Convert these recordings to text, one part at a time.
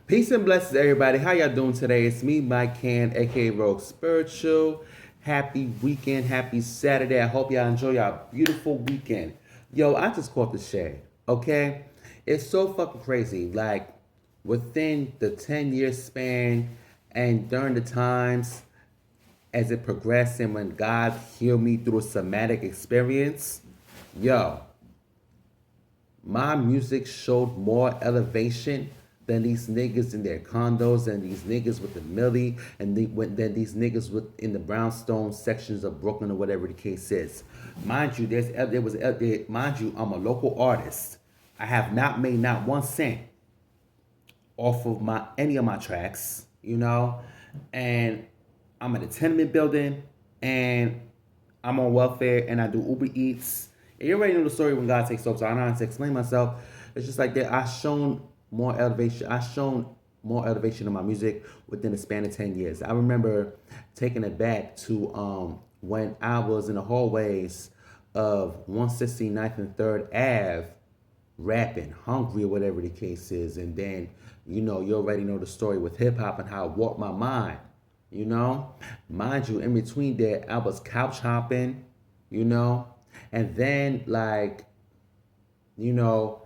Peace and blessings, everybody. How y'all doing today? It's me, Mike Can, aka Rogue Spiritual. Happy weekend, happy Saturday. I hope y'all enjoy your beautiful weekend. Yo, I just caught the shade, okay? It's so fucking crazy. Like, within the 10-year span and during the times as it progressed and when God healed me through a somatic experience, yo, my music showed more elevation than these niggas in their condos and these niggas with the millie and than these niggas with in the brownstone sections of Brooklyn or whatever the case is. Mind you, mind you, I'm a local artist. I have not made not 1 cent off of my any of my tracks, and I'm in a tenement building and I'm on welfare and I do Uber Eats. And you already know the story when God takes over, so I don't have to explain myself. It's just like that. I've shown more elevation in my music within a span of 10 years. I remember taking it back to when I was in the hallways of 169th and 3rd Ave rapping, hungry or whatever the case is. And then, you already know the story with hip hop and how it warped my mind. You know, mind you, in between there, I was couch hopping, you know, and then you know,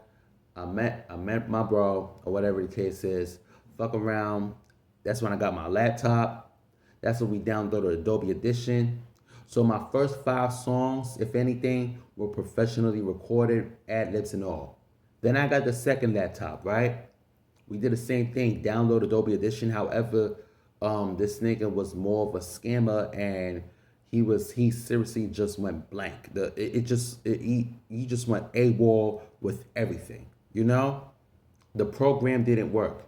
I met my bro or whatever the case is. Fuck around. That's when I got my laptop. That's when we downloaded Adobe Edition. So my first 5 songs, if anything, were professionally recorded, ad libs and all. Then I got the second laptop, right? We did the same thing, download Adobe Edition. However, this nigga was more of a scammer, and he seriously just went blank. He just went AWOL with everything. The program didn't work.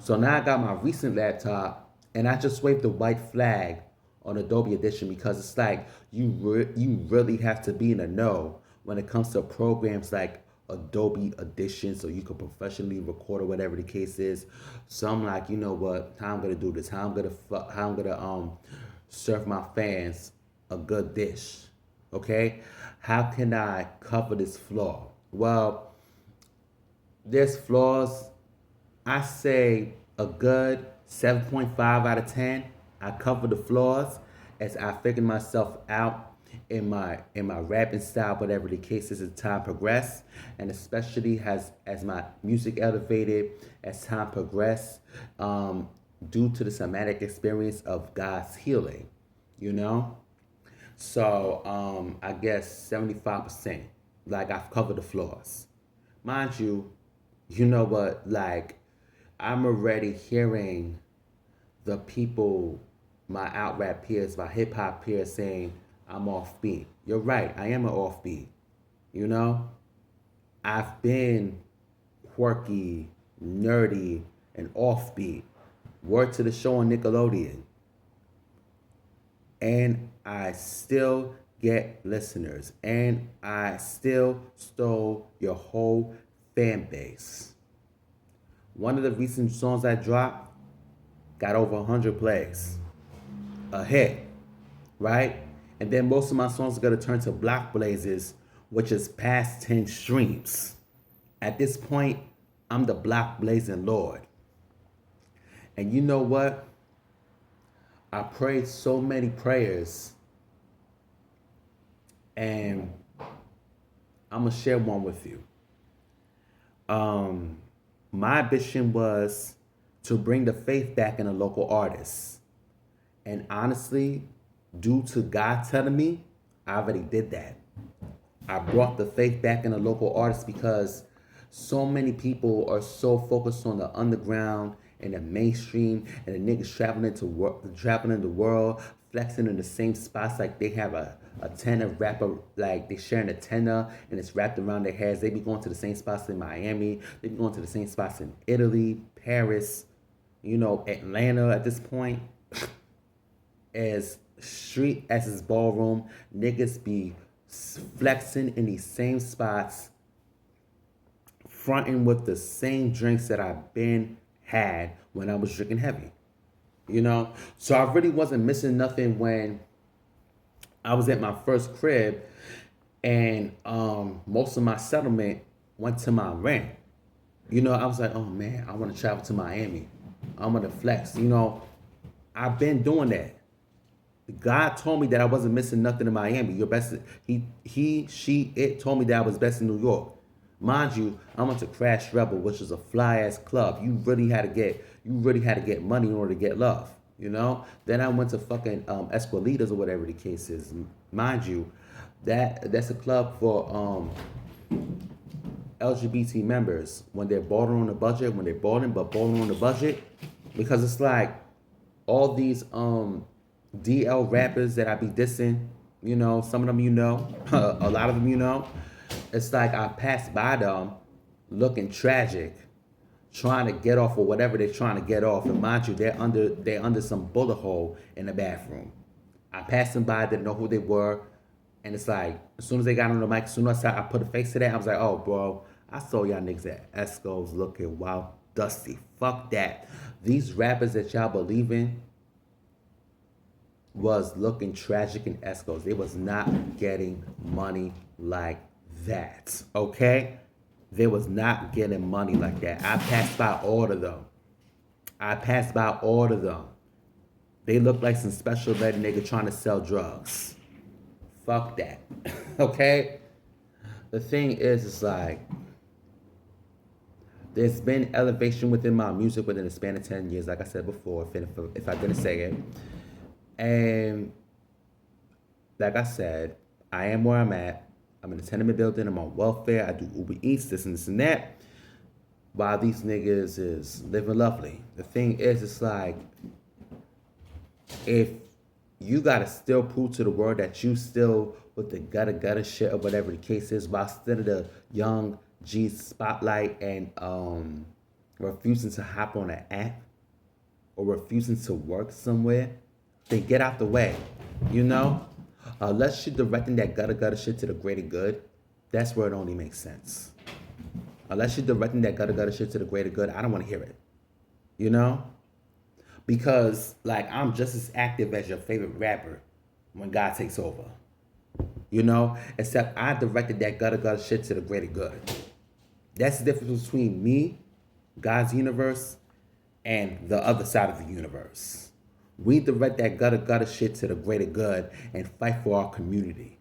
So now I got my recent laptop, and I just waved the white flag on Adobe Edition because it's like you really have to be in the know when it comes to programs like Adobe Edition, so you can professionally record or whatever the case is. So I'm like, you know what? How I'm gonna do this? How I'm gonna serve my fans a good dish? Okay? How can I cover this flaw? Well, there's flaws. I say a good 7.5 out of 10. I cover the flaws as I figured myself out in my rapping style, whatever the case is, as time progressed, and especially as my music elevated as time progressed, due to the somatic experience of God's healing, you know. So I guess 75%. Like I've covered the flaws. Mind you, you know what? Like I'm already hearing the people, my out rap peers, my hip hop peers saying I'm off beat. You're right, I am an off beat. You know? I've been quirky, nerdy, and offbeat. Word to the show on Nickelodeon. And I still get listeners. And I still stole your whole fan base. One of the recent songs I dropped got over 100 plays. A hit, right? And then most of my songs are gonna turn to block blazes, which is past 10 streams. At this point, I'm the block blazing Lord. And you know what? I prayed so many prayers, and I'm gonna share one with you. Um, my ambition was to bring the faith back in the local artists. And honestly, due to God telling me, I already did that. I brought the faith back in the local artists because so many people are so focused on the underground and the mainstream, and the niggas traveling in the world, flexing in the same spots like they have a tenor wrapper, like they sharing a tenor and it's wrapped around their heads. They be going to the same spots in Miami. They be going to the same spots in Italy, Paris, Atlanta at this point. As street as his ballroom, niggas be flexing in these same spots, fronting with the same drinks that I've been had when I was drinking heavy. So I really wasn't missing nothing when I was at my first crib, and most of my settlement went to my rent. I was like, oh man, I want to travel to Miami. I want to flex. I've been doing that. God told me that I wasn't missing nothing in Miami. Your best, she, it told me that I was best in New York. Mind you, I went to Crash Rebel, which is a fly ass club. You really had to get money in order to get love. Then I went to fucking Esqualitas or whatever the case is. Mind you, that's a club for LGBT members when they're balling on the budget, when they're balling on the budget, because it's like all these DL rappers that I be dissing, some of them a lot of them it's like I pass by them looking tragic, trying to get off or whatever they're trying to get off, and mind you, they're under some bullet hole in the bathroom. I passed them by, didn't know who they were, and it's like as soon as they got on the mic, as soon as I put a face to that, I was like, oh bro, I saw y'all niggas at Esco's looking wild dusty. Fuck that. These rappers that y'all believe in was looking tragic in Esco's. They was not getting money like that. Okay? They was not getting money like that. I passed by all of them. They look like some special ed nigga trying to sell drugs. Fuck that. Okay? The thing is, it's like, there's been elevation within my music within the span of 10 years, like I said before, if I didn't say it. And like I said, I am where I'm at. I'm in a tenement building. I'm on welfare. I do Uber Eats, this and this and that. While these niggas is living lovely. The thing is, it's like, if you gotta still prove to the world that you still with the gutter shit or whatever the case is, while still the young G spotlight and refusing to hop on an app or refusing to work somewhere, then get out the way. Unless you're directing that gutter shit to the greater good, that's where it only makes sense. Unless you're directing that gutter shit to the greater good, I don't want to hear it. Because like I'm just as active as your favorite rapper when God takes over. Except I directed that gutter shit to the greater good. That's the difference between me, God's universe, and the other side of the universe. We direct that gutter shit to the greater good and fight for our community.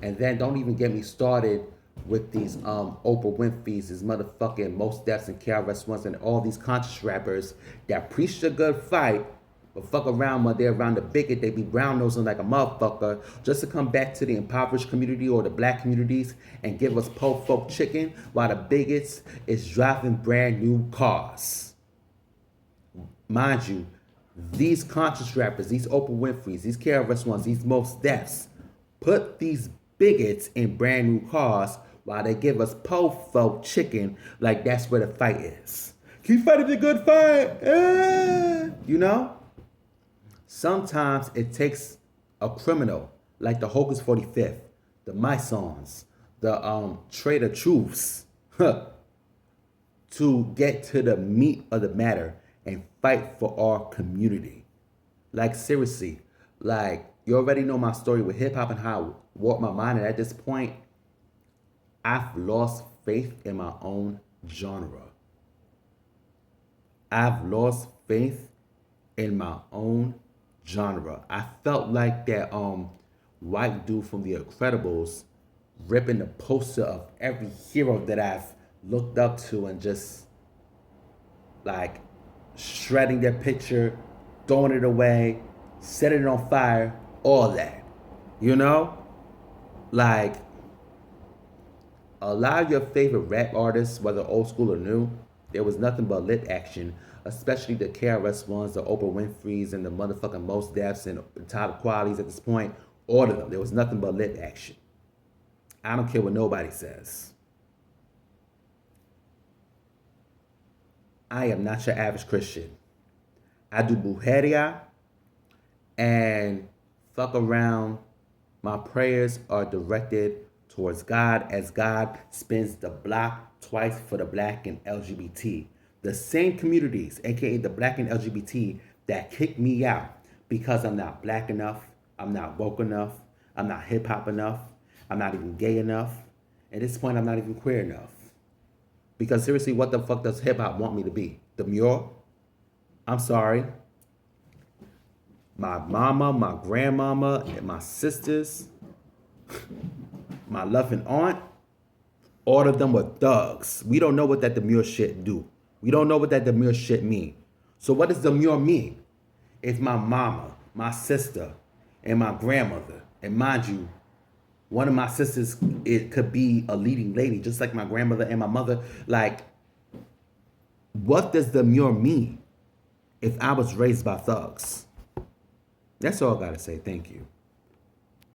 And then don't even get me started with these Oprah Winfrey's, these motherfucking Most Defs and KRS-Ones and all these conscious rappers that preach the good fight, but fuck around when they're around the bigot, they be brown nosing like a motherfucker just to come back to the impoverished community or the black communities and give us po folk chicken while the bigots is driving brand new cars. Mind you, these conscious rappers, these Oprah Winfrey's, these KRS-Ones, these Most Defs, put these bigots in brand new cars while they give us po folk chicken like that's where the fight is. Keep fighting the good fight. Sometimes it takes a criminal like the Hocus 45th, the Mysons, the Trader Truths, to get to the meat of the matter and fight for our community. Like seriously, like you already know my story with hip hop and how it warped my mind, and at this point, I've lost faith in my own genre. I've lost faith in my own genre. I felt like that white dude from The Incredibles ripping the poster of every hero that I've looked up to and just like shredding their picture, throwing it away, setting it on fire, all that. Like a lot of your favorite rap artists, whether old school or new, there was nothing but lit action, especially the KRS-Ones, the Oprah Winfrey's, and the motherfucking Most Defs and Tyler Qualities at this point. All of them. There was nothing but lit action. I don't care what nobody says. I am not your average Christian. I do brujeria and fuck around. My prayers are directed towards God as God spins the block twice for the black and LGBT. The same communities, aka the black and LGBT, that kicked me out because I'm not black enough, I'm not woke enough, I'm not hip hop enough, I'm not even gay enough. At this point, I'm not even queer enough. Because seriously, what the fuck does hip hop want me to be? Demure? I'm sorry. My mama, my grandmama, and my sisters, my loving aunt, all of them were thugs. We don't know what that demure shit do. We don't know what that demure shit mean. So what does demure mean? It's my mama, my sister, and my grandmother. And mind you, one of my sisters, it could be a leading lady, just like my grandmother and my mother. Like, what does demure mean if I was raised by thugs? That's all I gotta say. Thank you.